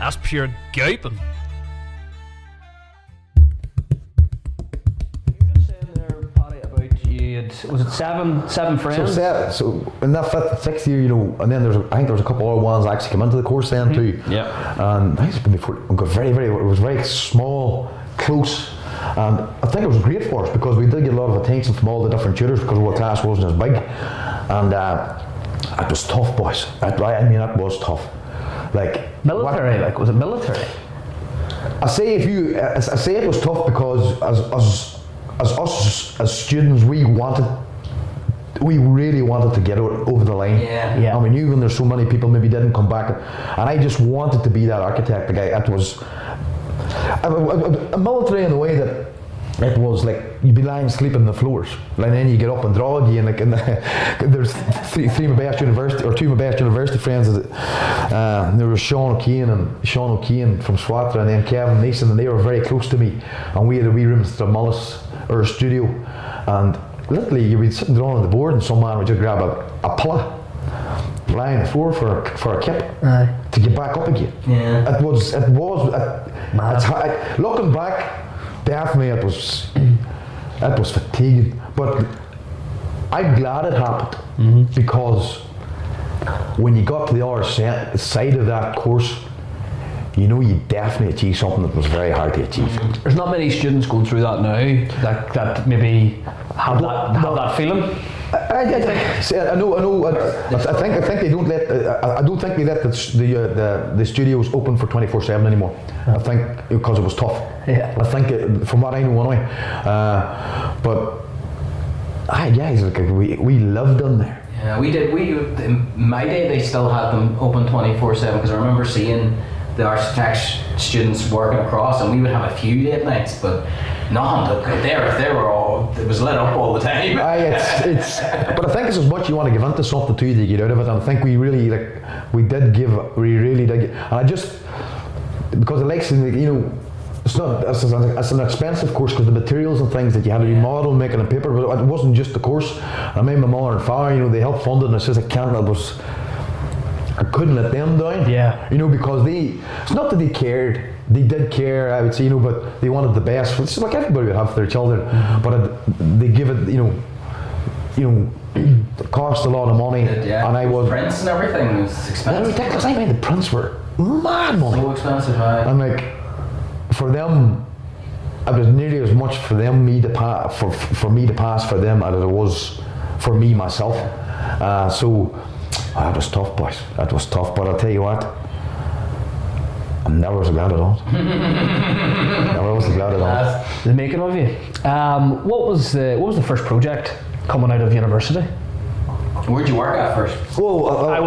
That's pure gaping. Was it seven friends? So in that fifth, sixth year, and then I think there was a couple other ones that actually came into the course then too. Yeah. And I think it's been before. We got it was very small, close, and I think it was great for us because we did get a lot of attention from all the different tutors because our class wasn't as big, and it was tough, boys. It was tough. Like military, was it military? I say it was tough because as us as students, we really wanted to get over the line. Yeah. And we knew when there's so many people maybe didn't come back, and I just wanted to be that architect. The guy, it was a military in the way that it was like you'd be lying sleeping on the floors, and then you get up and draw again. There's two of my best university friends. There was Sean O'Kane from Swatra, and then Kevin Mason, and they were very close to me. And we had a wee room at Mullis, our studio, and literally you'd be sitting drawing on the board, and some man would just grab a pillow, lie on the floor for a kip to get back up again. Yeah. It was looking back. Definitely, it was fatiguing, but I'm glad it happened because when you got to the other side of that course, you definitely achieved something that was very hard to achieve. There's not many students going through that now that maybe have that feeling. I know. I think they don't let. I don't think they let the studios open for 24/7 anymore. I think because it was tough. Yeah. I think from what I know anyway. But we lived in there. Yeah, we did. In my day, they still had them open 24/7 because I remember seeing the architects students working across, and we would have a few late nights, but nothing. They were all. It was lit up all the time. But I think it's as much you want to give into something too to get out of it, and I think we really we really did give, and I just because it likes it's an expensive course because the materials and things that you had to do model making and paper, but it wasn't just the course. I mean, my mother and father, they helped fund it, and it's just I couldn't let them down. Yeah. Because it's not that they cared. They did care, I would say, but they wanted the best. It's like everybody would have for their children, but they give it, it cost a lot of money. And I was prints and everything was expensive. Ridiculous. I mean, the prints were mad money. So expensive, right? And for them, it was nearly as much for me to pass for them as it was for me myself. That was tough, boys. That was tough. But I'll tell you what, I'm never was glad at all. Never was glad at all. The making of you. What was the first project coming out of university? Where'd you work at first? I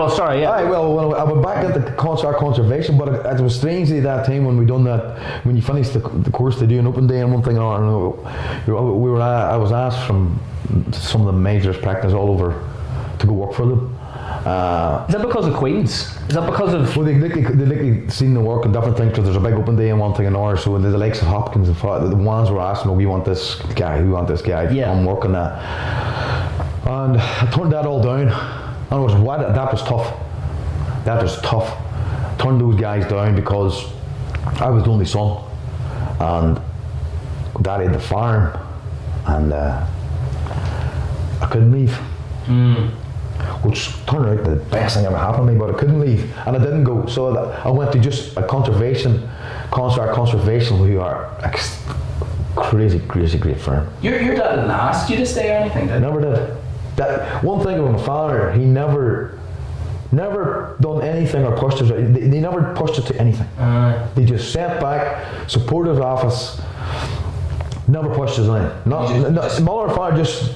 went back into concert conservation, but it was strangely that time when we done that, when you finished the course, they do an open day and one thing or another. I was asked from some of the major practices all over to go work for them. Is that because of Queens? Is that because of? Well, they seen the work and different things because there's a big open day and one thing and another. So the likes of Hopkins and the ones were asking, we want this guy to come work on that. And I turned that all down. And that was tough. That was tough. Turned those guys down because I was the only son, and Daddy had the farm, and I couldn't leave. Which turned out the best thing ever happened to me, but I couldn't leave, and I didn't go. So I went to just a conservation, who are crazy great firm. Your dad didn't ask you to stay or anything, did he? Never did. That one thing with my father, he never done anything or pushed us. They never pushed us to anything. They just sat back, supported office, never pushed us in. Mother and father just.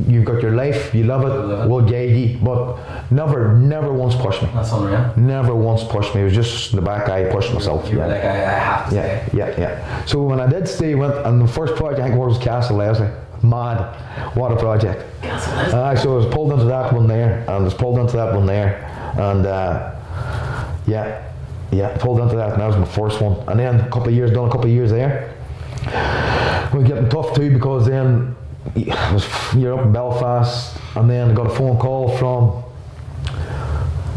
You've got your life, you love it, we'll guide you, but never once pushed me. That's unreal. Never once pushed me. It was just the back I pushed myself. You were like, I have to stay. Yeah. So when I did stay, and the first project I think was Castle Leslie. Mad. What a project. Castle Leslie. So I was pulled into that one there, and pulled into that, and pulled into that, and that was my first one. And then done a couple of years there. It was getting tough too, because then you're up in Belfast, and then I got a phone call from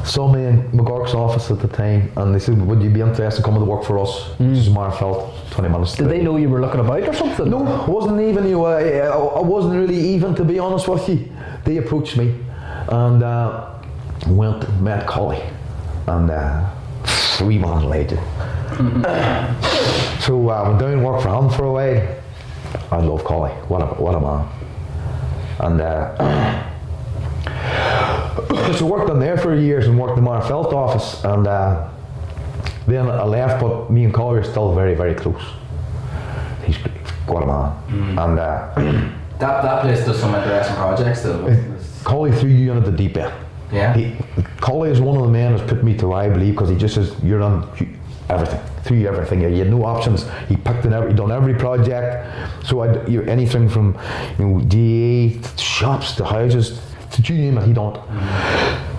saw me in McGurk's office at the time, and they said, would you be interested in coming to work for us? Which is Marfelt, 20 minutes. Did they know you were looking about or something? No, wasn't even, I wasn't really even, to be honest with you. They approached me, and went and met Collie, and we man legend. So I went down and worked for him for a while. I love Collie, what a man. And so worked on there for years and worked in the Marfelt office, and then I left, but me and Collie are still very, very close. He's what a man. And that place does some interesting projects though. Collie threw you into the deep end. Yeah. Collie is one of the men who's put me to where I believe, because he just says, you're on everything, threw you everything. You had no options. He picked he done every project. So anything from GA, shops, to houses, to you name it, he done it.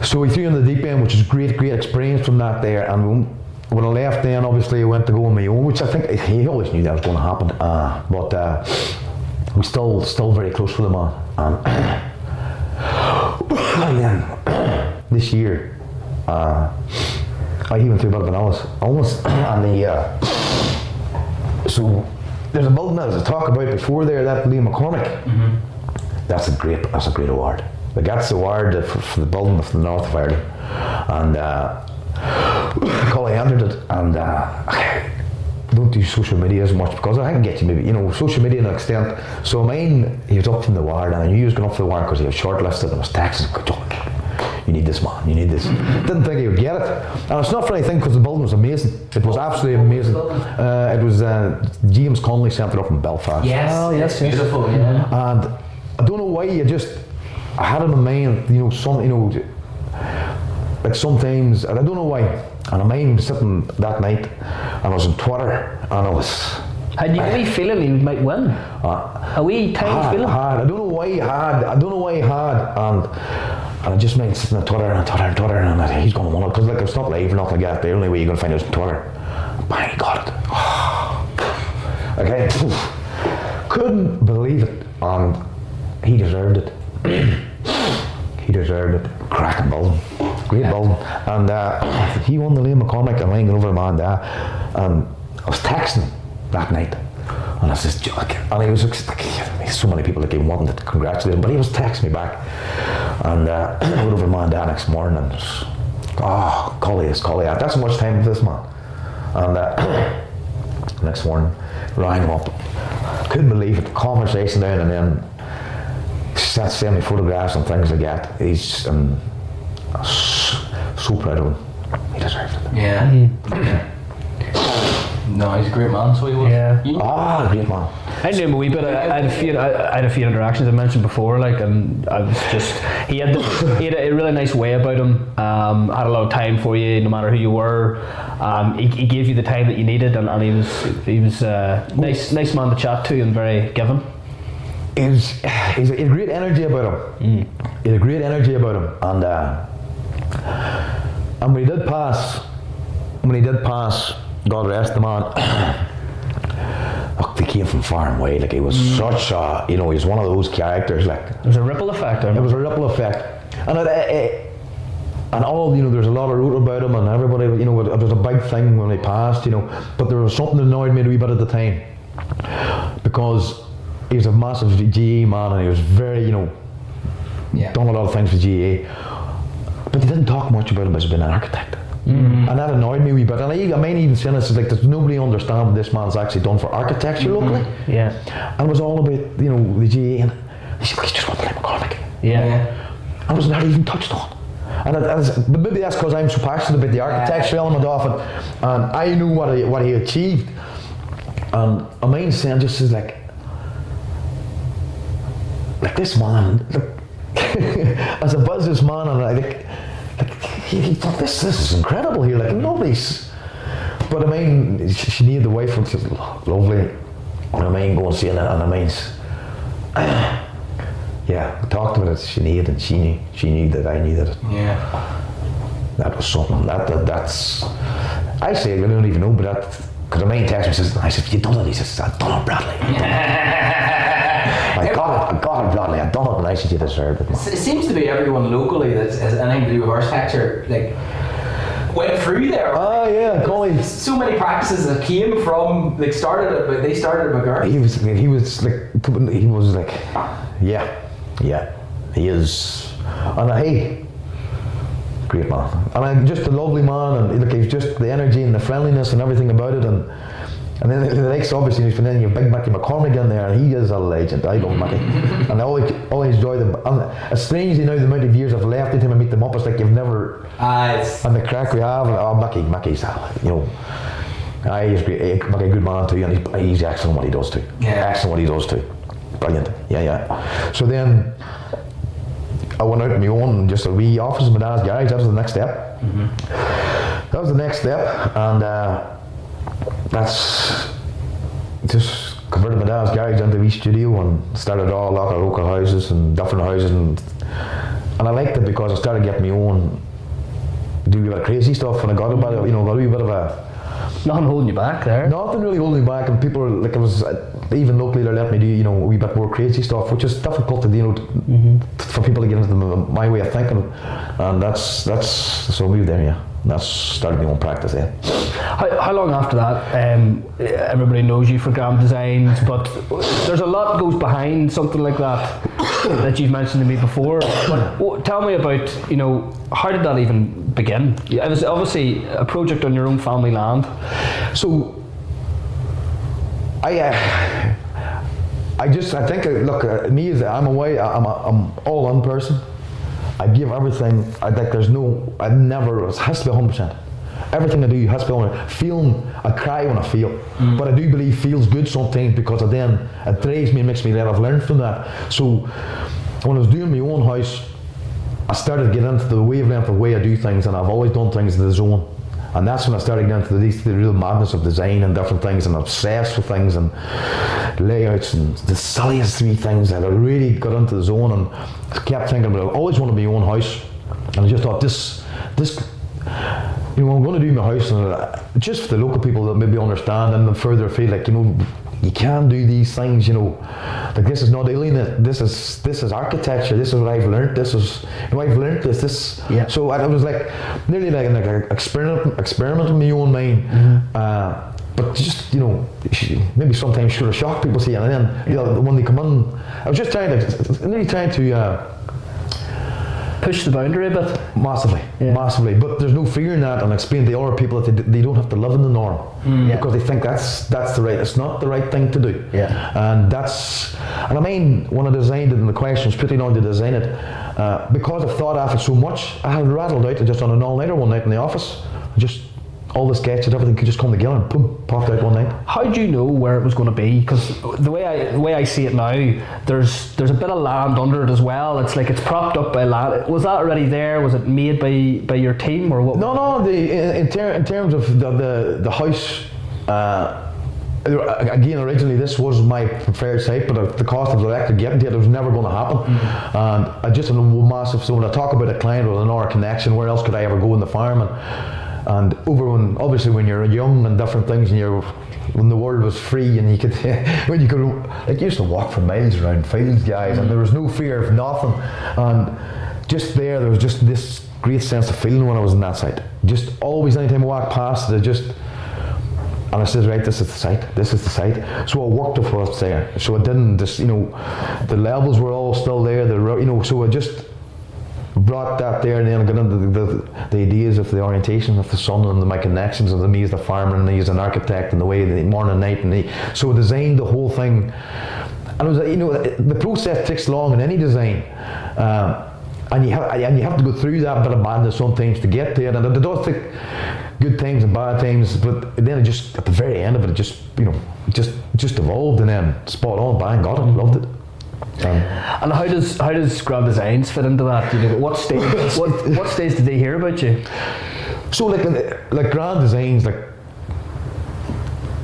So he threw you in the deep end, which is great experience from that there. And when I left then, obviously I went to go on my own, which I think he always knew that was going to happen. But we're still very close with the man. And then this year, I even threw a bit of an illness, and so there's a building that I was talking about before there, that Liam McCormick. That's a great award. Like, that's the award for the building of the north of Ireland, and Collie entered it, and I don't do social media as much, because I can get you maybe, social media to an extent. So mine, he was up from the award, and I knew he was going up for the award because he was shortlisted and was texting, you need this, man, you need this. Didn't think he would get it. And it's not for anything, because the building was amazing. It was absolutely amazing. It was James Connolly Centre up in Belfast. Yes, oh, yes, beautiful, yeah. And I don't know why, I had it in mind, like sometimes, and I don't know why, and I mind sitting that night, and I was on Twitter, and I was... Had you a wee feeling he might win? A wee tiny feeling? I don't know why he had, and I just mind sitting on Twitter, and I said, he's going to win it, because like, it's not live or nothing like that. The only way you're going to find it is on Twitter. Bang, he got it. Okay, couldn't believe it, and he deserved it. He deserved it. Cracking building, great building, and he won the Liam McCormick, and I over him, and I was texting that night, and I was just, and he was like, so many people that came wanting to congratulate him, but he was texting me back, and I went over to my dad next morning, and Collie, that's so much time with this man, and next morning rang him up, couldn't believe it, conversation down, and then started sending me photographs and things like that. He's so proud of him. He deserved it. Yeah. No, he's a great man, so he was. Yeah. Great man. I knew him a wee bit. I had a few interactions I mentioned before, and I was just, he had a really nice way about him. Had a lot of time for you, no matter who you were. He gave you the time that you needed, and he was nice man to chat to, and very giving. He's a great energy about him. He had a great energy about him, and when he did pass, God rest the man. Look, they came from far and away. Like, he was such a, he was one of those characters. Like, there was a ripple effect. There was a ripple effect, and all, there's a lot of root about him, and everybody, it was a big thing when he passed, But there was something that annoyed me a wee bit at the time, because he was a massive GA man, and he was very, done a lot of things for GA, but they didn't talk much about him as being an architect. And that annoyed me a wee bit. And I mean, even saying this, like, there's nobody understand what this man's actually done for architecture locally. Yeah. And it was all about, the GA, and he said, he's just one Liam McCormick. Yeah. And it was not even touched on. And but maybe that's because I'm so passionate about the architecture element of it, and I knew what he achieved. And I mean, saying just is like this man, as a businessman, and he thought this is incredible here. Like, nobody's. But I mean, she needed the wife, which is lovely. And I mean, go and see it, and I mean, yeah, we talked about it. She needed, and she knew that I needed it. Yeah. That was something. That's. I say, I don't even know, but that, because the main text me says, I said, you done it? He says, I've done it, Bradley. I got it, Bradley. I done it, and I said you deserved it. Man. It seems to be everyone locally that has anything to do with horse taxer, like, went through there. Oh yeah, golly. So many practices that came from, like, they started at McGurk. He was like, yeah, he is, and hey, great man, and just a lovely man, and look, he's just the energy and the friendliness and everything about it, and then the likes obviously, and then you have big Mickey McCormick in there, and he is a legend. I love Mickey, and I always enjoy them. And it's strange, you know, the amount of years I've left it him and meet them up. It's like you've never. And the crack we have, Mickey's, you know. He's great, Mickey, a good man too, and he's excellent what he does too. Yeah. Excellent what he does too. Brilliant. Yeah. So then I went out on my own and just a wee office in my dad's garage. That was the next step. That was the next step, and that's just converted my dad's garage into a wee studio and started all local houses and different houses, and I liked it because I started getting my own, do a bit of crazy stuff, and I got a bit of, got a wee bit of a. Nothing holding you back there. Nothing really holding me back, and people were, like, it was even locally they let me do a wee bit more crazy stuff, which is difficult to for people to get into my way of thinking, and that's so I moved there. Yeah, and that's started my own practice. Yeah. How long after that? Everybody knows you for Grand Designs, but there's a lot goes behind something like that that you've mentioned to me before. But tell me about, how did that even begin? It was obviously a project on your own family land. So I think look, me as I'm I'm all in person. I give everything. It has to be 100%. Everything I do has to be 100%. Feeling, I cry when I feel, but I do believe feels good sometimes, because then it drives me and makes me that I've learned from that. So when I was doing my own house, I started getting into the wavelength of the way I do things, and I've always done things in the zone. And that's when I started getting into the real madness of design and different things, and obsessed with things and layouts and the silliest wee things, that I really got into the zone and kept thinking about it. I always wanted my own house, and I just thought this I'm going to do my house, and just for the local people that maybe understand, and the further afield, like, you can do these things, like, this is not alien, this is architecture, this is what I've learned, I've learned this. Yeah. So I was like, nearly like an experiment in my own mind, but just, maybe sometimes should have shocked people, see, and then, when they come in, I was just trying to push the boundary a bit. Massively, but there's no fear in that, and explain to other people that they don't have to live in the norm, because they think that's the right. It's not the right thing to do. Yeah. And I mean, when I designed it, and the question was pretty long to design it, because I've thought after so much, I had rattled out just on an all-nighter one night in the office, just all the sketches, everything could just come together and boom, popped out one night. How do you know where it was going to be? Because the way I see it now, there's a bit of land under it as well. It's like it's propped up by land. Was that already there? Was it made by your team, or what? No. In terms of the house. Again, originally this was my preferred site, but the cost of the electric getting to it was never going to happen. And I just had a massive. So when I talk about a client with an hour connection, where else could I ever go in the farm? And obviously when you're young and different things, and when the world was free, and you could like, you used to walk for miles around fields, guys, and there was no fear of nothing. And just there was just this great sense of feeling when I was in that site. Just always, anytime I walked past it, and I said, right, this is the site. So I worked with what's there. So I didn't just, the levels were all still there, so I just brought that there, and then I got into the ideas of the orientation of the sun and my connections of me as the farmer and me as an architect, and the way the morning and night, so I designed the whole thing. And it was, the process takes long in any design, and you have to go through that bit of madness sometimes to get there, and it does take good times and bad times, but then it just, at the very end of it, just evolved, and then spot on, bang, got it, loved it. And how does Grand Designs fit into that? What stage did they hear about you? So like Grand Designs, like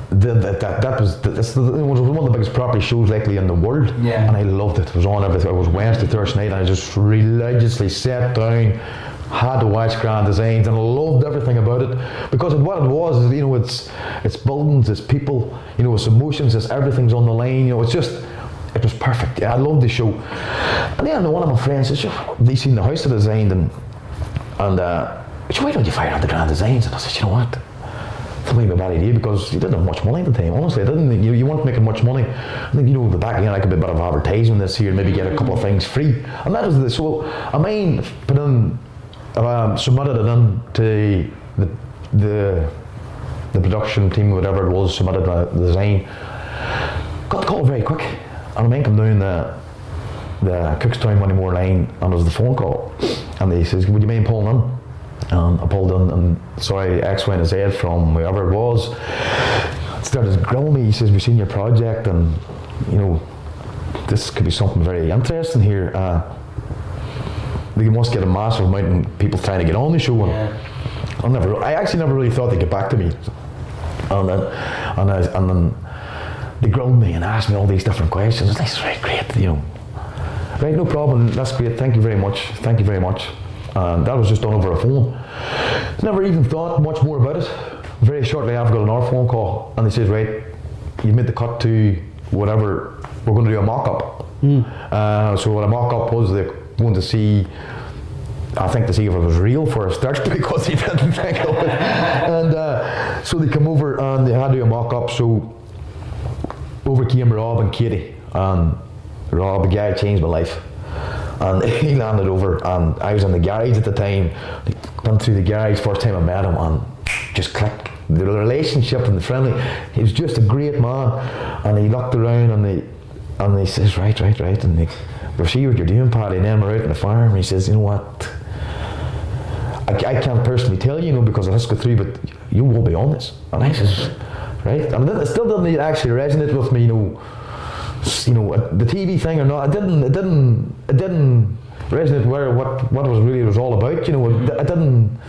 that was one of the biggest property shows likely in the world, and I loved it. It was on everything. It was Wednesday, Thursday night, and I just religiously sat down, had to watch Grand Designs, and I loved everything about it, because what it was is, it's buildings, it's people, it's emotions, it's everything's on the line. it was perfect. Yeah, I loved the show. And then one of my friends says, they seen the house I designed, and he said, why don't you fire out the grand designs? And I said, you know what? That might be a bad idea, because you didn't have much money at the time. Honestly, I didn't. You weren't making much money. I think, the back again, I could be a bit of advertising this here, and maybe get a couple of things free. And that was so. I mean, put in, submitted it in to the production team, whatever it was, submitted the design. Got the call very quick, and I mean, come down the Cookstown Moneymore line, and there was the phone call, and he says, would you mind pulling in? And I pulled in, and sorry, X, Y, and Z from wherever it was, started grilling me. He says, we've seen your project, and this could be something very interesting here. You must get a massive amount of people trying to get on the show. And I actually never really thought they'd get back to me. And then they grilled me and asked me all these different questions. This is right, great, Right, no problem, that's great, thank you very much. And that was just done over a phone. Never even thought much more about it. Very shortly after, I got another phone call, and they said, right, you made the cut to whatever, we're going to do a mock-up. So what a mock-up was, they're going to see, I think, to see if it was real for a start, because he didn't think of it. And so they come over and they had to do a mock-up. So over came Rob and Katie, and Rob, the guy changed my life. And he landed over, and I was in the garage at the time. Went through the garage, first time I met him, and just clicked. The relationship and the friendly, he was just a great man. And he looked around, and he says, right, and we see what you're doing, Paddy. And then we're out in the farm, and he says, you know what, I can't personally tell you, because it has to go through, but you will be on this. And I says, right, and it still didn't actually resonate with me, the TV thing or not. It didn't resonate where what it was all about. It didn't.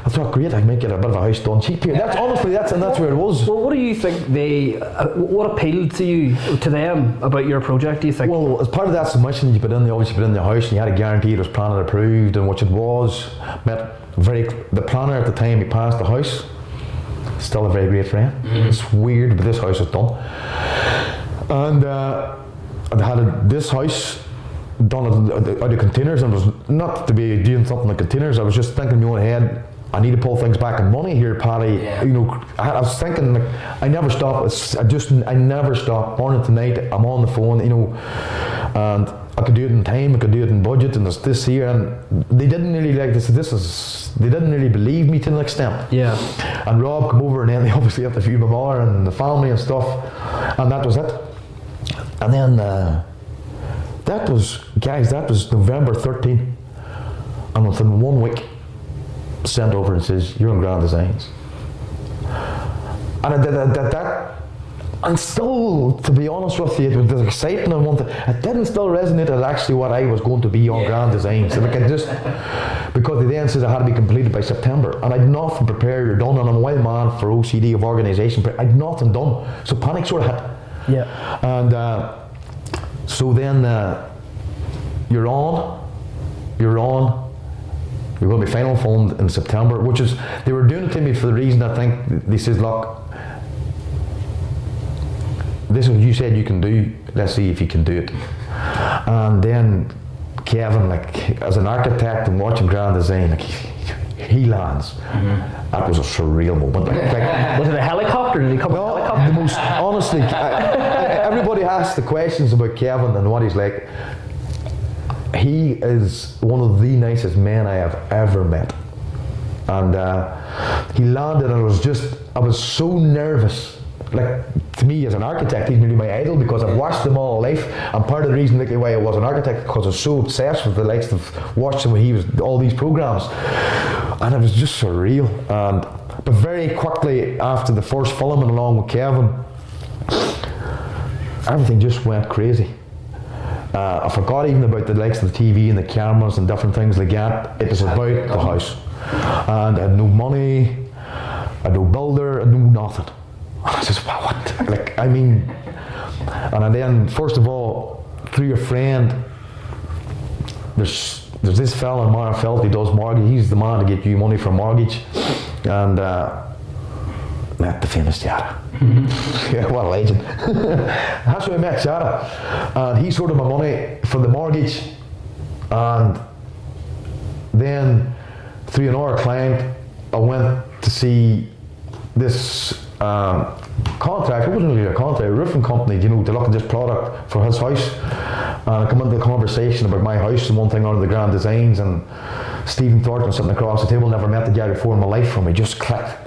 I thought, great, I might get a bit of a house done cheap here. That's where it was. Well, what do you think what appealed to them about your project, do you think? Well, as part of that submission, you obviously put in the house, and you had to guarantee it was planner approved, and which it was. The planner at the time, he passed the house. Still a very great friend. It's weird, but this house is done. And I had this house done out of containers, and it was not to be doing something like containers. I was just thinking in my own head, I need to pull things back in money here, Paddy. Yeah. I was thinking, I never stop. I never stop. Morning to night, I'm on the phone, and I could do it in time, I could do it in budget, and there's this here, and they didn't really like this. They didn't really believe me to an extent. Yeah. And Rob come over, and then they obviously have to feed my mother and the family and stuff, and that was it. And then that was November 13th, and within 1 week, sent over and says, you're on Grand Designs. And I did that, and still, to be honest with you, it was exciting and one thing. It didn't still resonate as actually what I was going to be on Grand Designs. Because they then said it had to be completed by September, and I'd nothing prepared or done, and I'm a wild man for OCD of organisation, but I'd nothing done. So panic sort of hit. Yeah. And so then you're on. You're going to be final filmed in September, which is, they were doing it to me for the reason, I think, they said, look, this is what you said you can do, let's see if you can do it. And then Kevin, as an architect and watching Grand Design, he lands. That was a surreal moment. Was it a helicopter? Did he come with a helicopter? The most, honestly, everybody asks the questions about Kevin and what he's like. He is one of the nicest men I have ever met. And he landed, and I was so nervous. To me as an architect, he's nearly my idol, because I've watched him all life, and part of the reason why I was an architect, because I was so obsessed with the likes of watching when he was all these programs, and it was just surreal. But very quickly after the first filming along with Kevin, everything just went crazy. I forgot even about the likes of the TV and the cameras and different things like that. It was about the house, and I had no money, I had no builder, I had no nothing. And I just, what? And then first of all, through a friend, there's this fella in Marfelt, he does mortgage. He's the man to get you money for mortgage, and met the famous Jada. Yeah, what a legend. That's how I met Jada. And he sorted my money for the mortgage. And then, through another client, I went to see this contract. It wasn't really a contract, a roofing company, to look at this product for his house. And I come into the conversation about my house and one thing out of the grand designs, and Stephen Thornton sitting across the table, never met the guy before in my life, and we just clicked.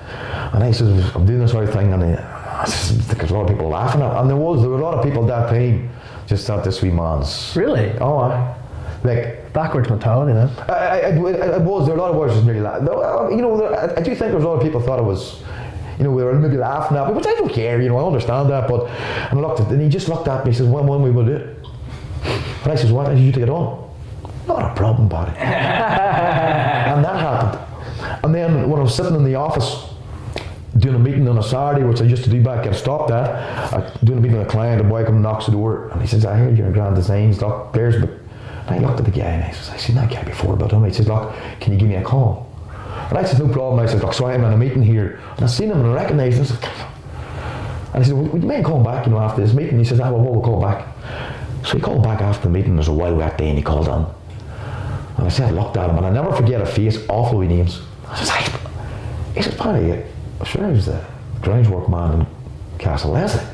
And I said, I'm doing this sort of thing, and I think there's a lot of people laughing at it. And there were a lot of people at that time just thought this wee man's... Really? Oh, like... Backwards mentality, then. It was. There were a lot of words just nearly laughing. I do think there was a lot of people thought it was... we were maybe laughing at me, which I don't care, I understand that, but... And he just looked at me and says, when we will do it? And I says, what? I said, you take it on. Not a problem, Paddy. And that happened. And then when I was sitting in the office doing a meeting on a Saturday, which I used to do back, get stopped at, doing a meeting with a client, a boy comes and knocks the door, and he says, I heard you're in Grand Designs, look, there's... And I looked at the guy and I says, I've seen that guy before about him. He says, look, can you give me a call? And I said, no problem. I said, look, sorry, I'm in a meeting here. And I seen him and I recognised him. And I said, would you mind calling back, after this meeting? He says, we'll call back. So he called back after the meeting. There's a while that day and he called on. And I said, I looked at him and I never forget a face, awful with names. I said, he said, Paddy, sure I was the groundwork man in Castle Leslie.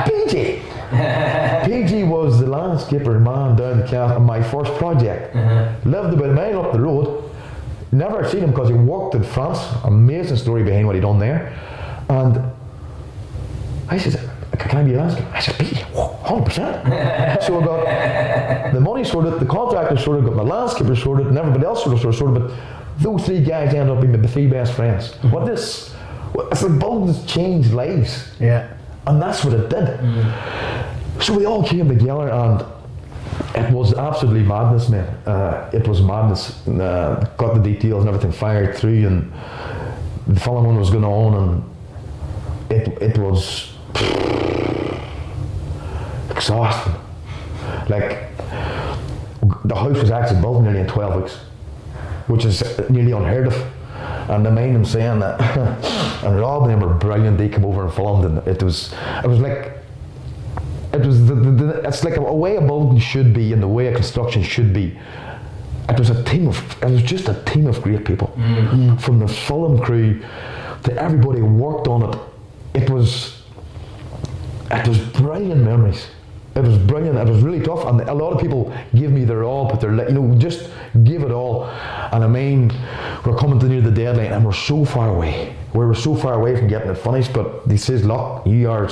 PG. PG was the landscaper man down the castle on my first project. Lived about a mile up the road. Never seen him because he worked in France. Amazing story behind what he done there. And I said, can I be a landscaper? I said, PG, 100%. So I got the money sorted, the contractor sorted, got my landscaper sorted, and everybody else sort of sorted. But those three guys ended up being the three best friends. It's like buildings change lives. Yeah. And that's what it did. So we all came together and it was absolutely madness, man. It was madness. Got the details and everything fired through, and the following one was going on, and it was exhausting. Like, the house was actually built nearly in 12 weeks, which is nearly unheard of. And I mind them saying that, and Rob and them were brilliant. They came over and filmed, and it's like a way a building should be, and the way a construction should be. It was just a team of great people, from the film crew to everybody who worked on it. It was brilliant memories. It was brilliant. It was really tough, and a lot of people gave me their all, but they're just give it all. And I mean, we're coming to near the deadline, and we're so far away. We were so far away from getting it finished, but he says, look, you are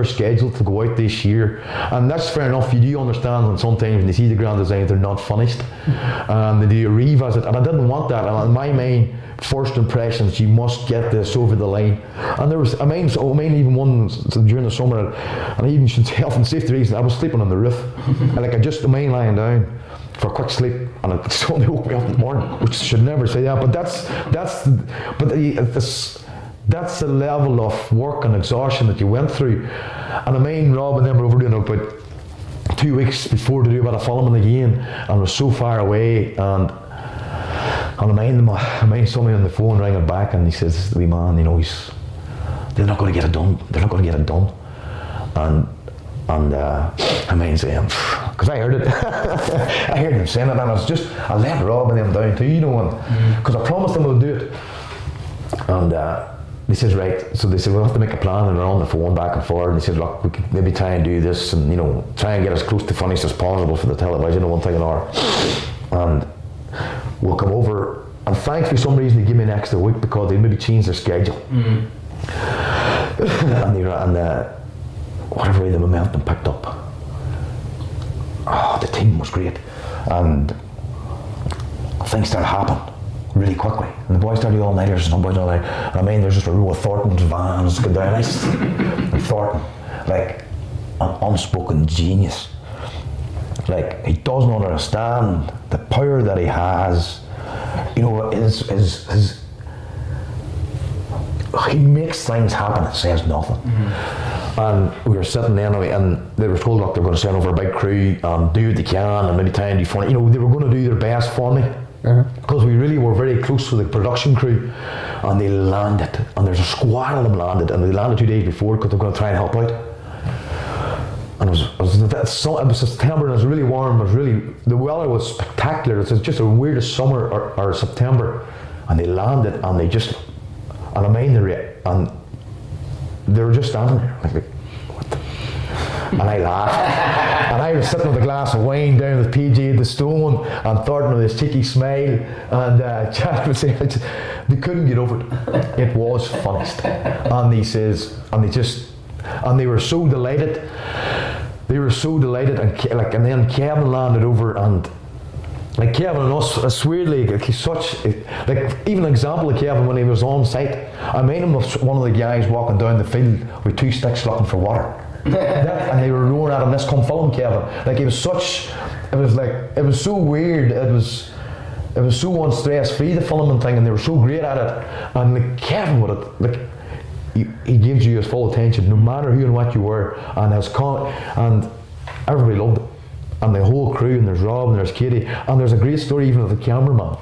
scheduled to go out this year, and that's fair enough. You do understand, and sometimes when you see the grand designs, they're not finished, and they do a revisit. And I didn't want that. And in my mind, first impressions, you must get this over the line. And there was, I mean even one during the summer, and even health and safety reasons, I was sleeping on the roof, and I just lying down for a quick sleep, and it suddenly woke me up in the morning, which I should never say that, but that's the level of work and exhaustion that you went through. And I mean, Rob and them were over doing about 2 weeks before to do a bit of filming again, and we're so far away, and I mind somebody on the phone ringing back, and he says, the wee man, they're not going to get it done. They're not going to get it done. And I mind saying, because I heard it. I heard them saying it, and I let Rob and them down too, because I promised them we'll do it. And he says, right, so they said, we'll have to make a plan, and they're on the phone back and forth, and he said, look, we could maybe try and do this, and try and get as close to finished as possible for the television, one thing an hour. And we'll come over, and thankfully for some reason they give me an extra week because they maybe changed their schedule. And whatever way the momentum picked up. Oh, the team was great, and things started happening really quickly. And the boys started doing all-nighters, and the boys all night. And I mean, there's just a row of Thornton's vans go down. And Thornton, like an unspoken genius. Like, he doesn't understand the power that he has. He makes things happen and says nothing. And we were sitting there anyway, and they were told, look, they're going to send over a big crew and do what they can and maybe try and do funny. They were going to do their best for me. because we really were very close to the production crew, and they landed, and there's a squad of them landed, and they landed 2 days before because they're going to try and help out. And it was September, and it was really warm. The weather was spectacular. It was just the weirdest summer or September, and they landed, and they just, and I mean, and they were just standing there like what the? And I laughed, and I was sitting with a glass of wine down with PJ at the Stone, and Thornton with his cheeky smile, and Chad was saying they couldn't get over it. It was funniest, and he says, and they were so delighted. They were so delighted, and then Kevin landed over, and like Kevin and us, it's weirdly like he's such like even an example of Kevin when he was on site. I made him of one of the guys walking down the field with 2 sticks looking for water, and they were roaring at him, "Let's come film Kevin." Like it was so weird. It was so unstress free, the filming thing, and they were so great at it. And like Kevin would have like. He gives you his full attention, no matter who and what you were, and and everybody loved it, and the whole crew. And there's Rob, and there's Katie, and there's a great story even of the cameraman.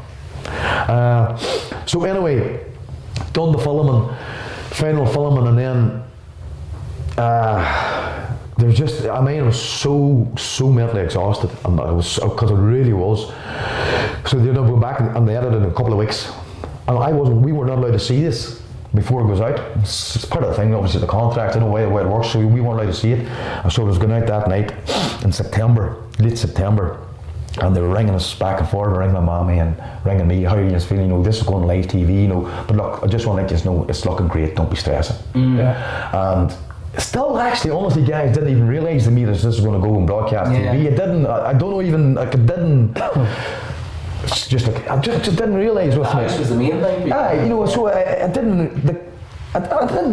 So anyway, done the filming, final filming, and then there's just, I mean, I was so mentally exhausted, and I was, because it really was. So they ended up going back and they edited in a couple of weeks, and we were not allowed to see this before it goes out. It's part of the thing, obviously, the contract, in a way, the way it works, so we weren't allowed to see it. So it was going out that night in September, late September, and they were ringing us back and forth, ringing my mommy and ringing me, "How are you feeling? This is going live TV, but look, I just want to let you know, it's looking great, don't be stressing." And still, actually, honestly, guys didn't even realise to me that this was going to go and broadcast TV. It didn't, I don't know even, like it didn't, it's just like, I just didn't realise with me. This was the main thing for you. So I didn't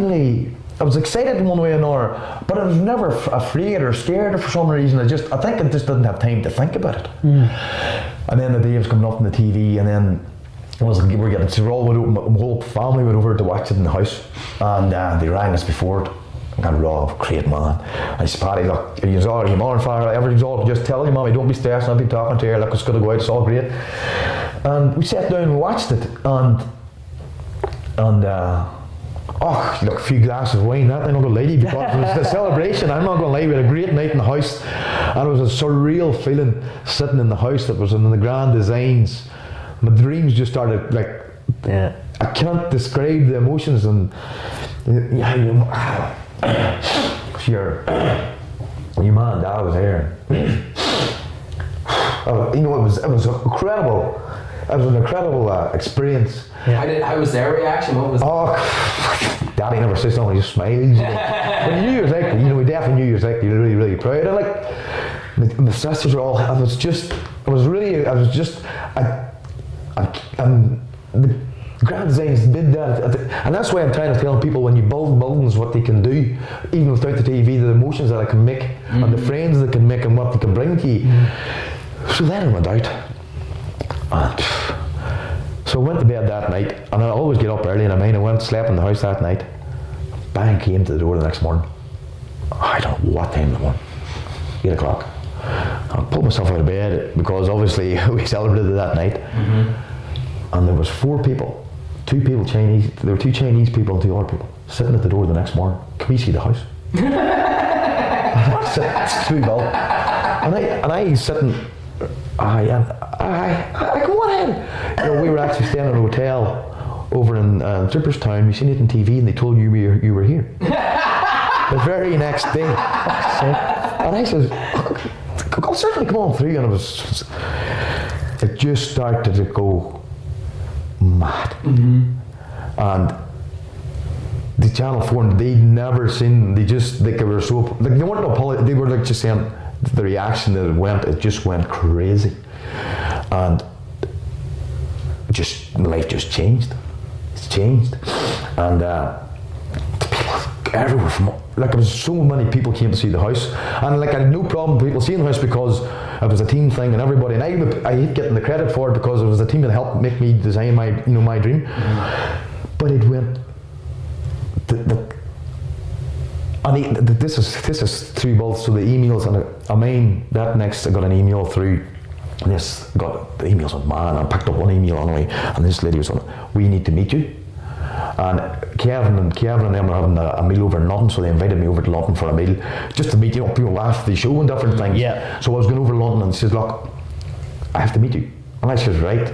really, I was excited in one way or another, but I was never afraid or scared for some reason. I think I just didn't have time to think about it. And then the day was coming up on the TV, and then we're getting, so my whole family went over to watch it in the house, and they rang us before it. And Rob, great man. I said, "Paddy, look, you're on fire, everything's all, just tell your mommy, don't be stressed, I'll be talking to her, look, it's going to go out, it's all great." And we sat down and watched it, and look, a few glasses of wine, that I'm not going to lie to you, because it was a celebration. I'm not going to lie, we had a great night in the house, and it was a surreal feeling sitting in the house that was in the grand designs. My dreams just started, like, I can't describe the emotions, and your mom and dad was there. It was incredible. It was an incredible experience. How was their reaction? What was? Daddy never says something. He just smiles. But you knew he was like, we definitely knew he was like, you're really, really proud. And like, the sisters were all. The grand designs did that, and that's why I'm trying to tell people, when you build buildings, what they can do, even without the TV, the emotions that I can make, and the friends that can make, and what they can bring to you. So then I went out, and so I went to bed that night, and I always get up early, and I went and slept in the house that night. Bang came to the door the next morning. I don't know what time it was, 8 o'clock. I pulled myself out of bed, because obviously we celebrated that night, and there was 4 people. 2 people Chinese, there were 2 Chinese people and 2 other people sitting at the door the next morning. "Can we see the house?" It's too dull. And I sitting, I go on ahead. We were actually staying in a hotel over in Tripperstown. We seen it on TV, and they told you you were here. The very next day. And I said, "I'll certainly come on through." And it just started to go mad. And the Channel 4, they'd never seen, they were so, like, they weren't apologizing, they were like just saying the reaction that it just went crazy. And life just changed. It's changed. And people everywhere from, like, there was so many people came to see the house, and like I had no problem with people seeing the house, because it was a team thing, and everybody, and I hate getting the credit for it, because it was a team that helped make me design my dream. But it went, this is through both, so the emails, and that next I got an email through And this got the emails on man, and I picked up one email on the way, and this lady was on, we need to meet you. And Kevin and them were having a meal over in London, so they invited me over to London for a meal, just to meet, you know, people after the show and different things. Yeah. So I was going over to London, and she says, look, I have to meet you. And I says, right,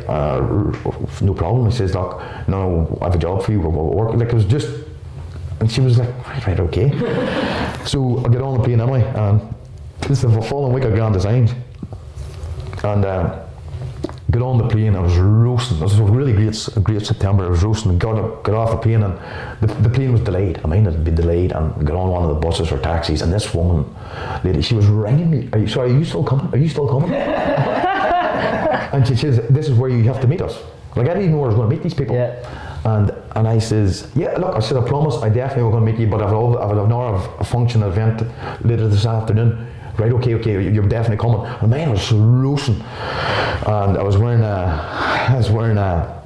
no problem. He says, look, no, I have a job for you, we'll work. Like, it was just, and she was like, right, okay. So I get on the plane anyway, and this is the following week I Grand Designs. And got on the plane, I was roasting. It was a really great September. I was roasting, got off the plane, and the plane was delayed. I mean, it had been delayed, and got on one of the buses or taxis, and this woman, lady, she was ringing me. Are you still coming? Are you still coming? And she says, this is where you have to meet us. Like, I didn't even know I was going to meet these people. Yeah. And I says, yeah, look, I said, I promise, I definitely will going to meet you, but I have an hour of a function event later this afternoon. Right, okay, you're definitely coming. And man, I was roasting, and I was wearing a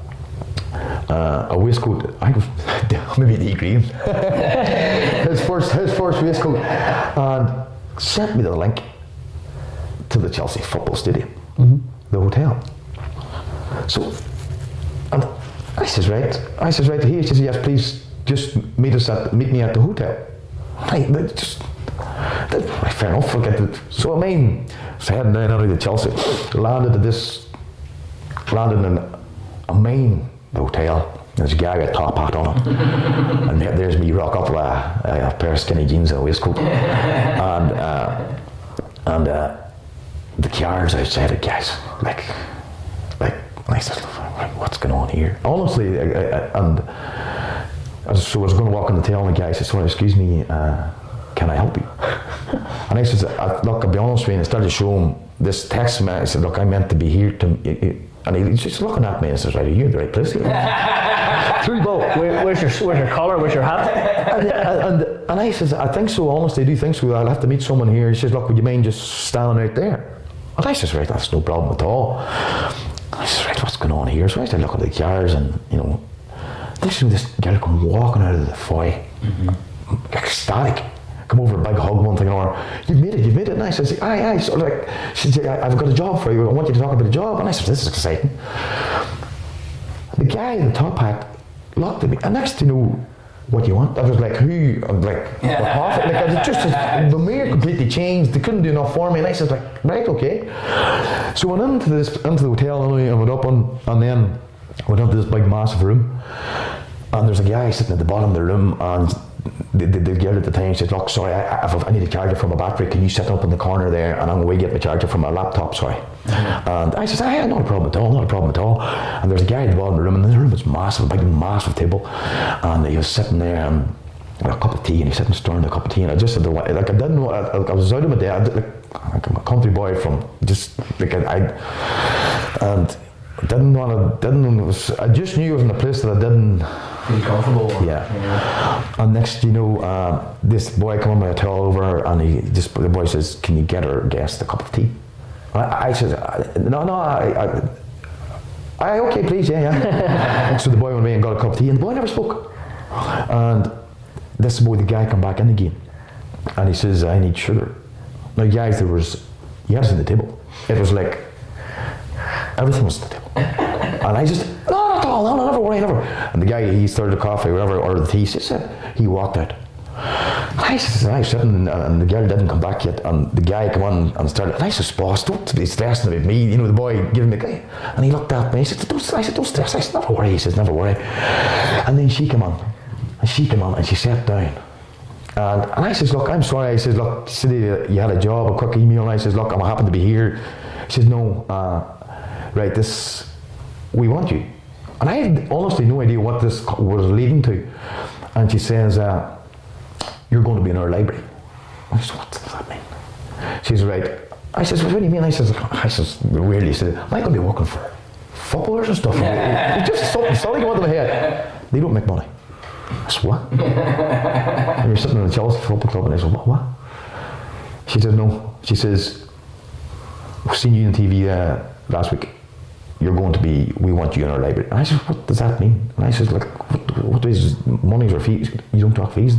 waistcoat. I think it was maybe the green. his first waistcoat, and sent me the link to the Chelsea football stadium, the hotel. So, and I says right. He says, yes, please, just meet me at the hotel. Fair enough, forget it. So I mean, so I heading down out of the Chelsea, landed in a main hotel. There's a guy with a top hat on it, and there's me rock up with a pair of skinny jeans and a waistcoat, and the cars outside it, guys, like, I said, what's going on here? Honestly, so I was going to walk in the tail, and the guy said, sorry, excuse me, can I help you? And I said, look, I'll be honest with you, and I started to show him this text message. I said, look, I meant to be here and he's just looking at me and says, right, are you in the right place here? Through the ball. Where's your collar, where's your hat? And I says, I think so, honestly, I do think so. I'll have to meet someone here. He says, look, would you mind just standing out there? And I says, right, that's no problem at all. And I says, right, what's going on here? So I started looking at the cars, and, you know, this girl come walking out of the foyer, ecstatic. Come over, a big hug, one thing or you've made it. And I says, aye. So like, she said, I've got a job for you. I want you to talk about a job. And I said, this is exciting. The guy in the top hat looked at me, and next to know what do you want? I was like, who? I'm like, half it. Like, I was just, the mayor completely changed. They couldn't do enough for me. And I said, like, right, okay. So I went into the hotel, and I went up and then went into this big massive room. And there's a guy sitting at the bottom of the room, and the girl at the time said, look, sorry, I need a charger for my battery. Can you sit up in the corner there, and I'm going to get my charger from my laptop, sorry. And I said, not a problem at all. And there's a guy at the bottom of the room, and the room was massive, a big massive table. And he was sitting there with a cup of tea, and he's sitting stirring a cup of tea. And I just said, like, I didn't know, I was out of my day, I'm a country boy from just, like, I just knew I was in a place that I didn't feel comfortable. Yeah. And next, you know, this boy come on my hotel over, and the boy says, can you get our guest a cup of tea? I said, okay, please, yeah. And so the boy went away and got a cup of tea, and the boy never spoke. And this boy, the guy come back in again, and he says, I need sugar. Now, guys, you had us on the table. It was like, everything was on the table. And I just, no, never worry. And the guy, he started the coffee, whatever, or the tea, he walked out. I was sitting, and the girl didn't come back yet, and the guy come on and started, and I said, boss, don't be stressing about me, you know, the boy giving me, and he looked at me, I said, don't stress. I said, never worry. He says, never worry. And then she came on, and she sat down. And I says, look, I'm sorry. I says, look, you had a job, a quick email, and I says, look, I happen to be here. She says, no, right, we want you. And I had honestly no idea what this was leading to. And she says, you're going to be in our library. I said, what does that mean? She's right. I says, what do you mean? I says, weirdly, she said, am I going to be working for footballers and stuff? Just something silly going to my head. They don't make money. I said, what? And you're sitting in the Chelsea Football Club, and I said, what? She said, no. She says, we've seen you on TV last week. We want you in our library. And I said, what does that mean? And I said, like, what is monies or fees? You don't talk fees.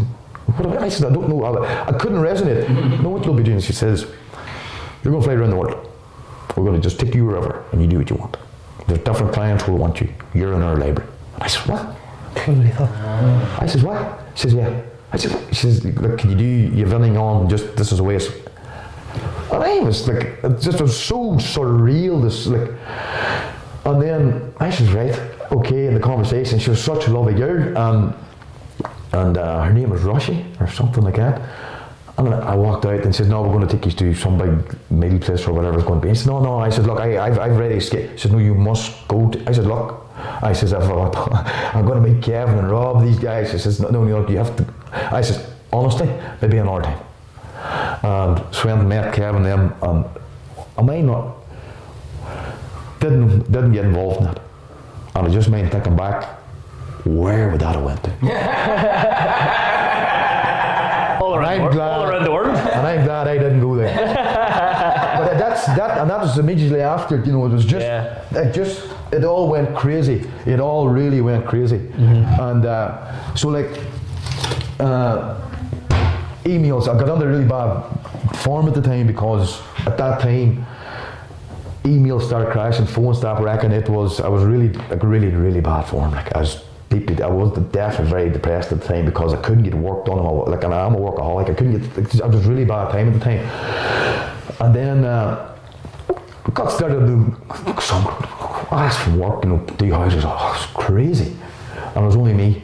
I said, I don't know. I couldn't resonate. No, what you'll be doing? She says, you're going to fly around the world. We're going to just take you wherever, and you do what you want. There's different clients who will want you. You're in our library. And I said, what? I said, what? She says, yeah. I said, what? She says, look, can you have anything on, just, this is a way of... And I was like, it just was so surreal, this, like... And then I said, right, okay, in the conversation, she was such a lovely girl, and her name was Rushy, or something like that. And I walked out and said, no, we're going to take you to some big meal place or whatever it's going to be. He said, no. I said, look, I've already escaped. He said, no, you must go to... I said, look, I said, I'm going to meet Kevin and Rob, these guys. He says, no, you have to... I said, honestly, maybe another time. And so I met Kevin then, and I might not... Didn't get involved in it. And I just mind thinking back, where would that have went to? All around the world. And I'm glad I didn't go there. But that was immediately after, it was just, it all went crazy. It all really went crazy. And so like, emails, I got under really bad form at the time, because at that time, emails started crashing, phones stopped working. I was really, like, really bad form. Like, I was definitely very depressed at the time, because I couldn't get work done. And I'm a workaholic. I couldn't get. It was really bad time at the time. And then got started doing some. I asked for work, do houses. Oh, it was crazy, and it was only me.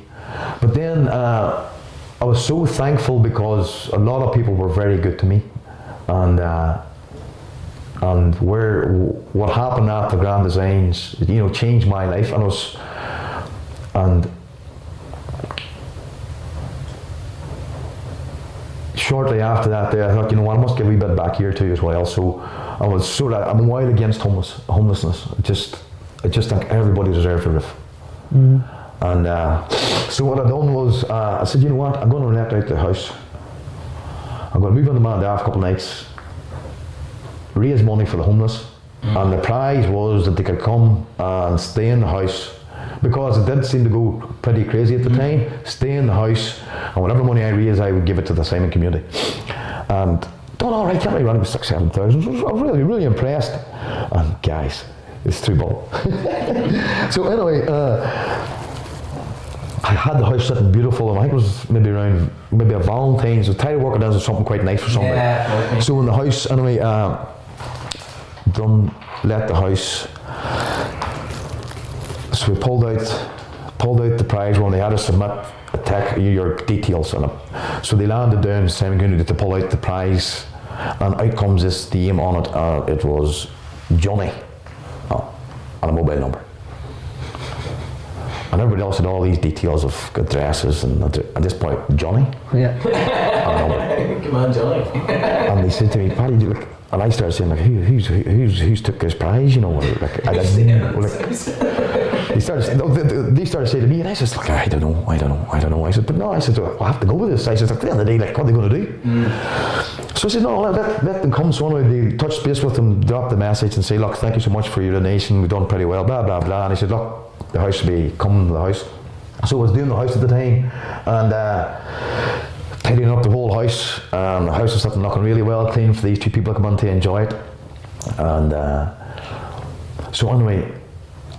But then I was so thankful, because a lot of people were very good to me, and what happened after Grand Designs, changed my life, and shortly after that, I thought, I must give a wee bit back here too as well. So I'm a while against homelessness. I just think everybody deserves a roof. And so what I done was, I said, you know what, I'm going to rent out the house. I'm going to move on to Mandalay a couple of nights, raise money for the homeless, and the prize was that they could come and stay in the house, because it did seem to go pretty crazy at the time. Stay in the house, and whatever money I raised, I would give it to the Simon community. And done all right, can't I run about 6,000-7,000. I was really impressed. And guys, it's too ball. So anyway, I had the house sitting beautiful, and I think it was maybe a Valentine's. I was tired of working down something quite nice for somebody. Yeah, so in the house, anyway, let the house. So we pulled out the prize when they had to submit your details on it. So they landed down Simon Community to pull out the prize, and out comes this name on it. It was Johnny, and a mobile number. And everybody else had all these details of addresses, and at this point, Johnny. Yeah. Come on, Johnny. And they said to me, Paddy, look. And I started saying, like, who's took this prize, like, I didn't, like, they started saying to me, and I said, look, I don't know. I said, but no, I said, I have to go with this. I said, at the end of the day, like, what are they going to do? So I said, no, let them come. So anyway, they touched base with them, dropped the message and say, look, thank you so much for your donation. We've done pretty well, blah, blah, blah. And I said, look, the house should be coming to the house. So I was doing the house at the time, and tidying up the whole house. The house was looking really well clean for these two people to come in to enjoy it. And so anyway,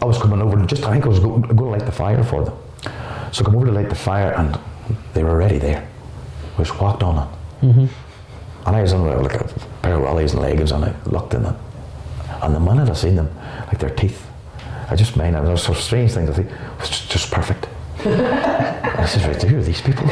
I was coming over, I think I was going to light the fire for them. So I come over to light the fire, and they were already there. We just walked on it. And I was in like a pair of wellies and leggings, and I looked in it. And the minute I seen them, like their teeth, I just mind, and there was some strange things, I think, it was just perfect. I said, right, who are these people?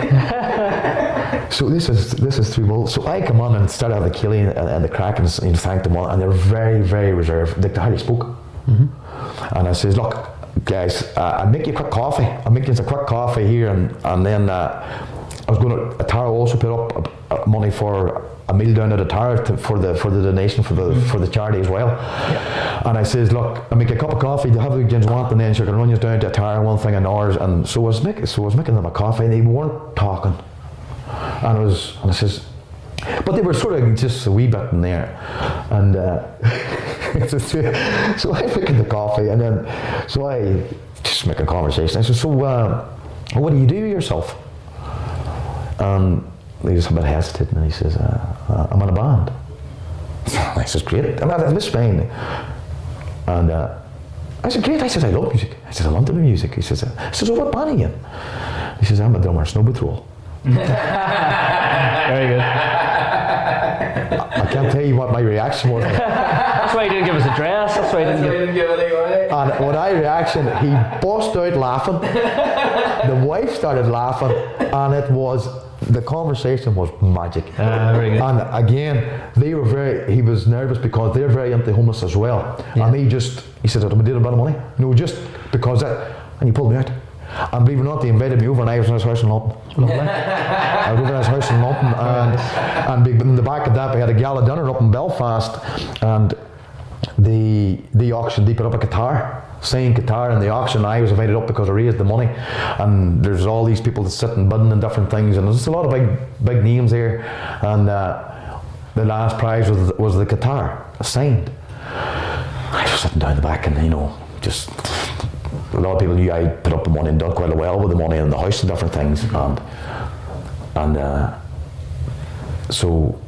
So this is through Bull. So I come on and start out the killing and the crack and thank them all, and they're very, very reserved. Like, they hardly spoke. And I says, look, guys, I'll make you a quick coffee. I'll make you a quick coffee here, and then I was going to. Tara also put up money for a meal down at the Tower for the donation for the charity as well. Yeah. And I says, look, I make a cup of coffee, you have what you want, and then she can run you down to the Tower, one thing an hour. And so I was making them a coffee, and they weren't talking. And I says, but they were sort of just a wee bit in there. And so I making the coffee, and then so I just make a conversation. I said, so what do you do yourself? He was a bit hesitant, and he says, I'm in a band. I said, great. And I was Spain. And I said, great. I said, I love music. I said, I want to do music. He says, so what band are you in? He says, I'm a drummer, Snow Patrol. Very good. I can't tell you what my reaction was. That's why he didn't give us a dress. That's why he didn't give it away. And when I reaction, he burst out laughing. The wife started laughing, and the conversation was magic. Very good. And again, he was nervous because they're very anti-homeless as well. Yeah. And he said, I'm doing a bit of money. Just because that, and he pulled me out. And believe it or not, they invited me over, and I was in his house in London. I was over in his house in London, and in the back of that, we had a gala dinner up in Belfast, and the auction, they put up a guitar, signed guitar in the auction. I was invited up because I raised the money, and there's all these people that sit and bidding and different things, and there's a lot of big names there, and the last prize was the guitar, signed. I was sitting down the back, and just a lot of people knew I put up the money and done quite well with the money in the house and different things, and so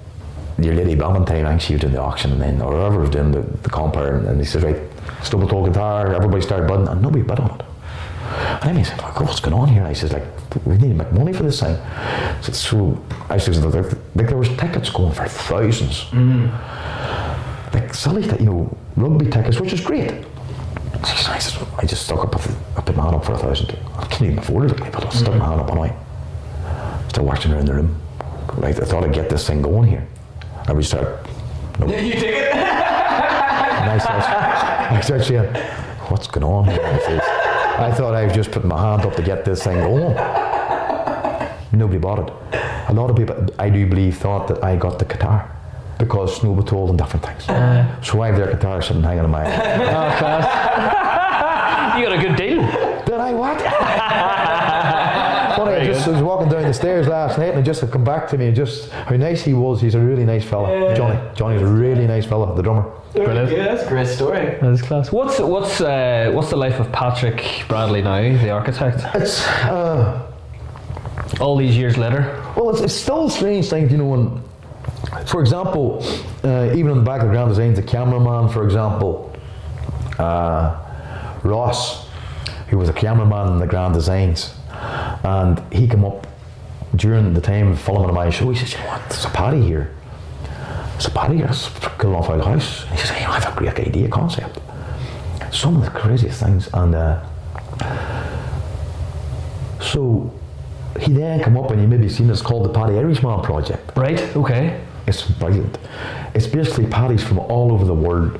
your lady Valentine, I think she was doing the auction, and then or whoever was doing the compare, and he says, right, Stubble told guitar, everybody started bidding, and nobody bid on it. And I said, what's going on here? And I says, we need to make money for this thing. So I says, there was tickets going for thousands. Like silly, rugby tickets, which is great. I said, I just stuck up, I put my hand up for 1,000. I can't even afford it, but I stuck my hand up and I started watching around the room. Right, I thought I'd get this thing going here. I would start. You take it? And I started saying, what's going on here? I thought I was just putting my hand up to get this thing going. Nobody bought it. A lot of people, I do believe, thought that I got the guitar because Snow told and different things. So I have their guitar sitting hanging in my head. Oh, class. You got a good deal. Did I what? Funny, I was walking down the stairs last night, and it just had come back to me just how nice he was. He's a really nice fella. Johnny's a really nice fella, the drummer. Brilliant. Yeah, that's a great story. That is class. What's the life of Patrick Bradley now, the architect? It's all these years later. Well, it's still a strange thing, when, for example, even on the back of the Grand Designs, the cameraman, for example, Ross, who was a cameraman in the Grand Designs, and he came up during the time of filming my show. He says, you know what, there's a Paddy here. There's a Paddy here, it's killing off our house. And he says, hey, I have a great idea, concept. Some of the craziest things. And so he then came up, and you maybe seen it's called the Paddy Irishman Project. Right, okay. It's brilliant. It's basically Paddies from all over the world.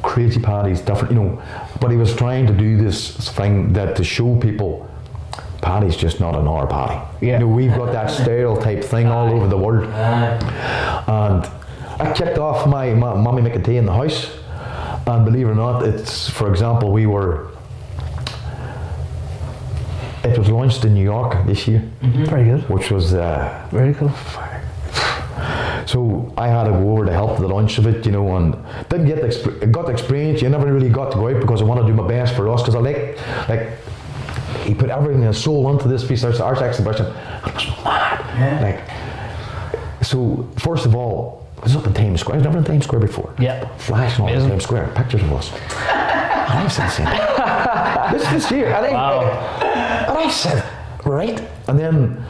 Crazy Paddies, different, but he was trying to do this thing to show people Paddy's just not an our Paddy. Yeah. We've got that stereotype thing all over the world. And I kicked off my mommy making tea in the house, and believe it or not, it's, for example, it was launched in New York this year. Very good. Which was very cool. So I had to go over to help the launch of it, and didn't get got the experience. You never really got to go out because I want to do my best for us, because I like he put everything and soul into this piece of art exhibition. It was mad. Yeah. So first of all, I was up in Times Square. I was never in Times Square before. Yeah. Flashing all in Times Square, pictures of us. And I said, this year. And I said, right. And then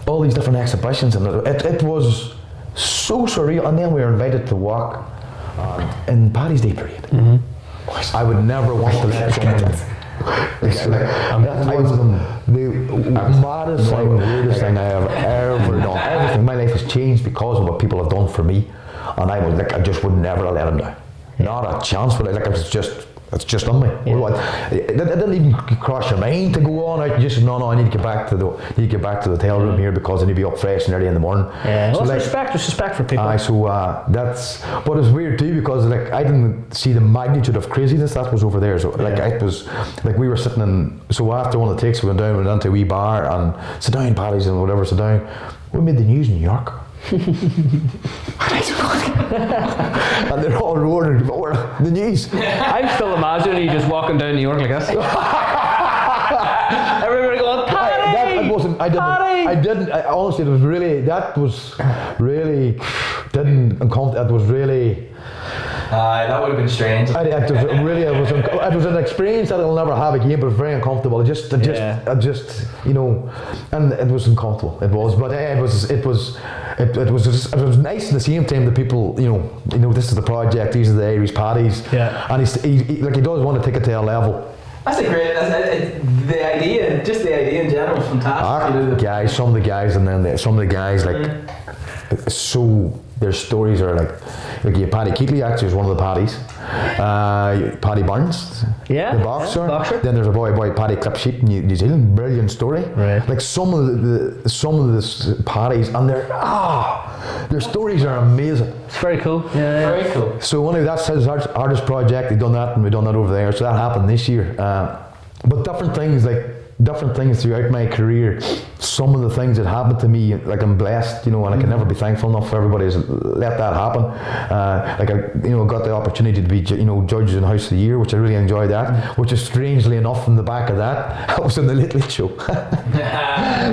all these different exhibitions, and it was so surreal. And then we were invited to walk in Paddy's Day Parade. I would never want to let someone. That was the maddest thing, the weirdest thing I have ever done. Everything, my life has changed because of what people have done for me, and I just would never let them down. Not a chance for it. It's just on me. Yeah. It didn't even cross your mind to go on. I just no. I need to get back to the hotel room here because I need to be up fresh and early in the morning. Yeah, so there's respect for people. But it's weird too because I didn't see the magnitude of craziness that was over there. So it was we were sitting in. So after one of the takes, we went down to a wee bar and sit down, Paddy's and whatever. Sit down. We made the news in New York. And they're all roaring the news. I'm still imagining you just walking down New York like this. Everybody going, Paddy! wasn't. I didn't. Honestly, it was really. That was really didn't. It was really. That would have been strange. It was an experience that I'll never have again, but it was very uncomfortable. I just, you know, and it was uncomfortable. It was, but it was nice at the same time that people, you know, this is the project. These are the Irish Paddies. Yeah. And he does want to take it to a level. That's the idea in general is fantastic. Guys, some of the guys like so. Their stories are like yeah, Paddy Keatley actually is one of the Paddies. Paddy Burns, the boxer. Then there's a boy Paddy Clipsheet in New Zealand. Brilliant story. Right. Like some of the Paddies, and their stories are amazing. It's very cool. Yeah. Very cool. So anyway, that's his artist project. They've done that, and we've done that over there. So that happened this year. But different things throughout my career. Some of the things that happened to me, like I'm blessed, you know, and I can never be thankful enough for everybody who's let that happen. Like I got the opportunity to be, you know, judge in House of the Year, which I really enjoyed that. Which is strangely enough, in the back of that, I was in the Late Late Show. I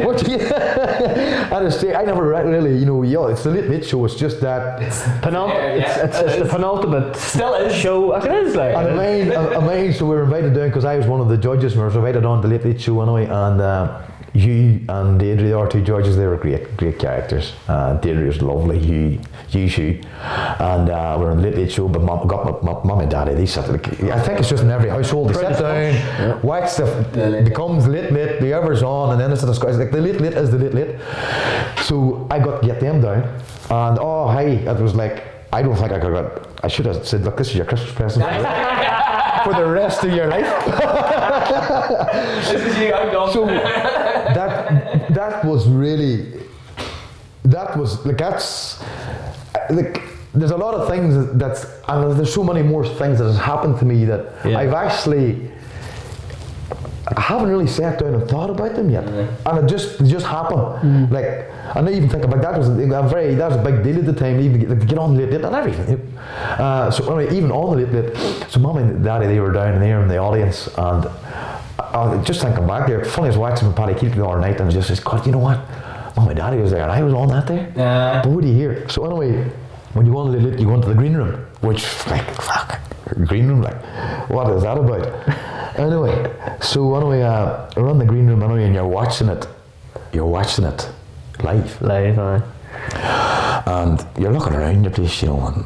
never really, you know, it's the Late Late Show. It's just that it's the penultimate still is show. It is like. And so we were invited down because I was one of the judges. And we were invited on the Late Late Show anyway, and. Hugh and Deirdre, the other two judges, they were great characters. Deirdre was lovely, Hugh, and we're on the Late Late Show, but got my mum and daddy, they sat, I think it's just in every household, they sit down, watch becomes Late Late, whoever's on, and then it's like the Late Late is the Late Late. So I got to get them down, and it was like, I don't think I should have said, look, this is your Christmas present for the rest of your life. This is you, I'm gone. So that was there's a lot of things and there's so many more things that has happened to me that I haven't really sat down and thought about them yet, and it just happened. Like, I don't even think about that was a big deal at the time, even to get on Late Late and everything. So anyway, even on the Late Late, so Mum and Daddy, they were down there in the audience, and just thinking back there, funny as watching Paddy Keatley the other night, and just God, you know what? Mum and Daddy was there, and I was on that there. But what do you hear? So anyway, when you go on the Late Late, you go into the green room, which green room, like, what is that about? Anyway, we're in the green room anyway, and you're watching it live. And you're looking around your place, you know, and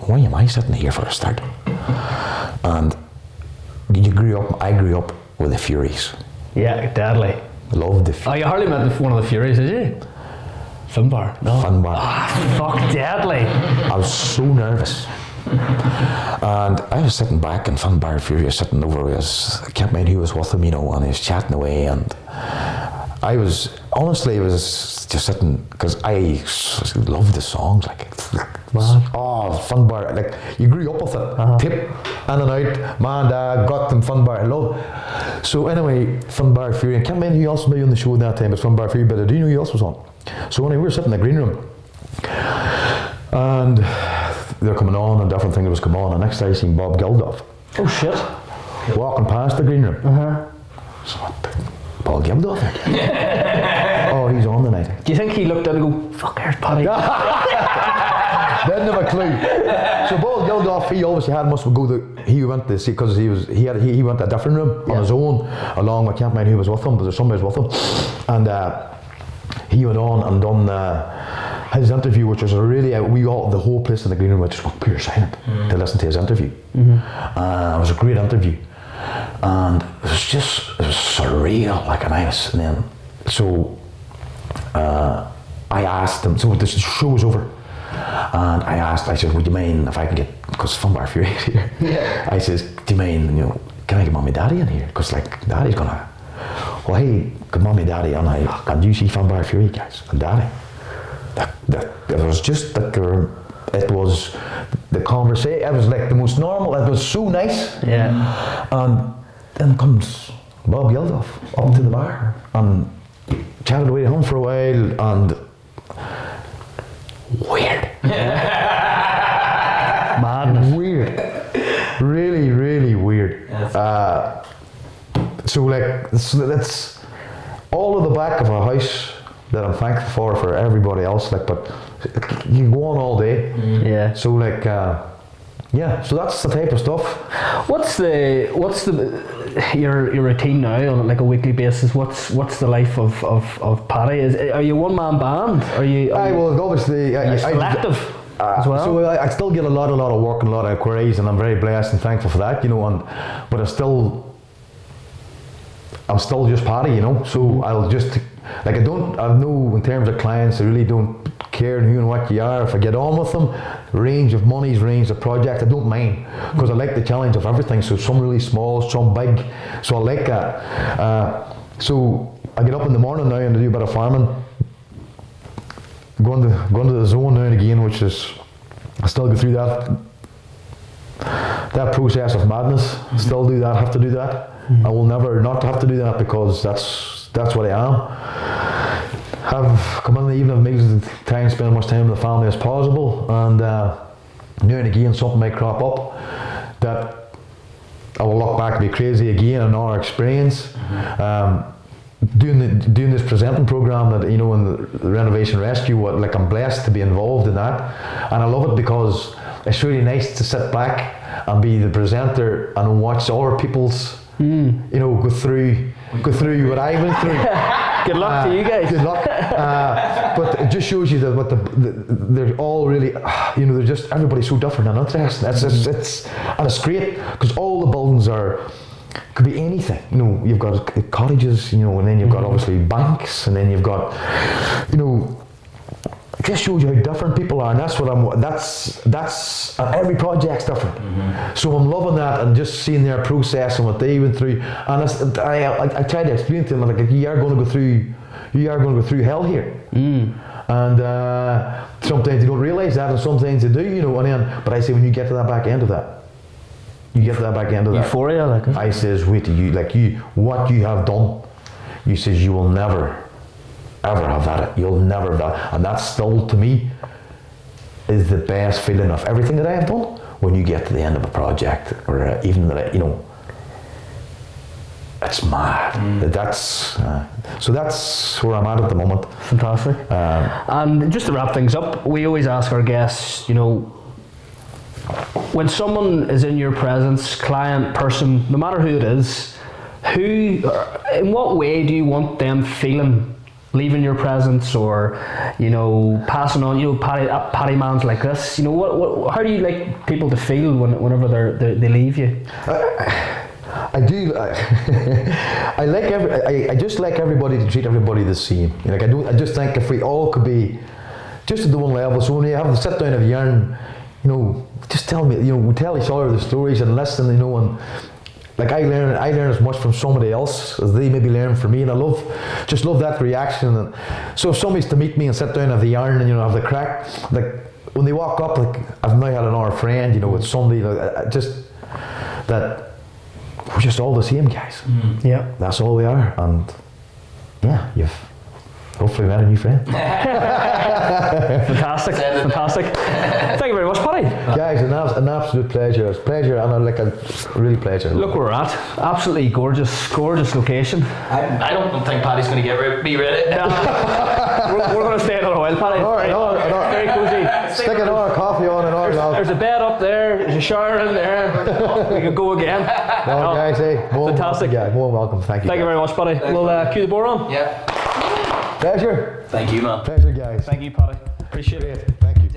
why am I sitting here for a start? And I grew up with the Furies. Yeah, deadly. Loved the Furies. Oh, you hardly met one of the Furies, did you? Finbar. No. Finbar. Fuck, deadly. I was so nervous. And I was sitting back, and Finbar Fury was sitting over with us. I can't mind who was with him, you know, and he was chatting away, and I was just sitting, because I loved the songs, Finbar, like, you grew up with it, tip, in and out, man, Dad, got them Finbar, I love. So anyway, Finbar Fury, I can't remember who else was on the show at that time, it's Finbar Fury, but I do know who else was on. So anyway, we were sitting in the green room, and they're coming on, and different things was coming on, and next day I seen Bob Geldof. Oh shit. Walking past the green room. So what, Paul Geldof? Oh, he's on tonight. Do you think he looked at it and go, fuck, there's Paddy? Didn't have a clue. So Paul Geldof, he obviously he went to see, because he went to a different room on his own, along with, I can't remember who was with him, but there's somebody was with him, and he went on and done his interview, which was the whole place in the green room was just pure silent to listen to his interview. It was a great interview, and it was surreal, like, and then so I asked him, so the show was over, and I said, would you mind if I can get, because Finbar Fury is here, I says, do you mind, you know, can I get Mummy Daddy in here, because like Daddy's gonna, well, hey, good Mummy Daddy, and you see Finbar Fury, guys, and Daddy. It was just that it was the conversation, it was like the most normal, it was so nice. Yeah. And then comes Bob Geldof up to the bar and chatted away home for a while, and weird. Madness. Weird. Really, really weird. So like, that's all of the back of a house that I'm thankful for everybody else. Like, but you can go on all day. Yeah. So like, yeah. So that's the type of stuff. What's your routine now on like a weekly basis? What's the life of Paddy? Are you a one man band? Are you? Well, obviously, collective as well. So I still get a lot of work and a lot of queries, and I'm very blessed and thankful for that, you know. But I'm still just Paddy, you know. So I'll just like I know in terms of clients, I really don't care who and what you are. If I get on with them, range of monies, range of projects, I don't mind because I like the challenge of everything. So some really small, some big. So I like that. So I get up in the morning now and do a bit of farming. Going to the zone now and again, which is I still go through that process of madness. Still do that. Have to do that. I will never not have to do that because that's what I am. Have come in the evening meals and try and spend as much time with the family as possible, and now and again something might crop up that I will look back and be crazy again in our experience. Doing this presenting program that, you know, in the renovation rescue, like I'm blessed to be involved in that, and I love it because it's really nice to sit back and be the presenter and watch other people's you know, go through what I went through. Good luck to you guys. Good luck. But it just shows you that they're all really, you know, they're just, everybody's so different and interesting. It's great because all the buildings could be anything. You know, you've got cottages, you know, and then you've got obviously banks, and then you've got, you know, it just shows you how different people are, and that's every project's different. So I'm loving that and just seeing their process and what they went through. And I try to explain to them like you are going to go through hell here. And sometimes you don't realise that, and sometimes you do, you know. But I say when you get to that back end of that, euphoria, like it. I says, wait till what you have done. You says you will never ever have that. You'll never have that, and that still to me is the best feeling of everything that I have done. When you get to the end of a project, or even that, you know, it's mad. So that's where I'm at the moment. Fantastic. And just to wrap things up, we always ask our guests, you know, when someone is in your presence, client, person, no matter who it is, in what way do you want them feeling leaving your presence, or, you know, passing on, you know, Paddy mans like this, you know, how do you like people to feel whenever they leave you? I do. I just like everybody to treat everybody the same. Like I just think if we all could be just at the one level. So when you have to sit down and yarn, you know, just tell me. You know, we tell each other the stories and listen. You know, and like I learn as much from somebody else as they maybe learn from me, and I love that reaction. And so if somebody's to meet me and sit down and have the yarn and, you know, have the crack, like when they walk up, like I've now had another friend, you know, it's somebody, you know, just that. We're just all the same guys. Yeah, that's all we are, and yeah, you've hopefully met a new friend. Fantastic. Thank you very much, Paddy. Guys, an absolute pleasure. It's a pleasure, and a really pleasure. Look where we're at. Absolutely gorgeous location. I don't think Paddy's going to be ready. No. we're going to stay another while, Paddy. All right, very cozy. Stick another coffee on and all. There's a bed up there. There's a shower in there. We could go again. No, guys, hey, fantastic. More welcome. Thank you. Thank you very much, Paddy. We'll cue the board on. Yeah. Pleasure. Thank you, man. Pleasure, guys. Thank you, Paddy. Appreciate it. Thank you.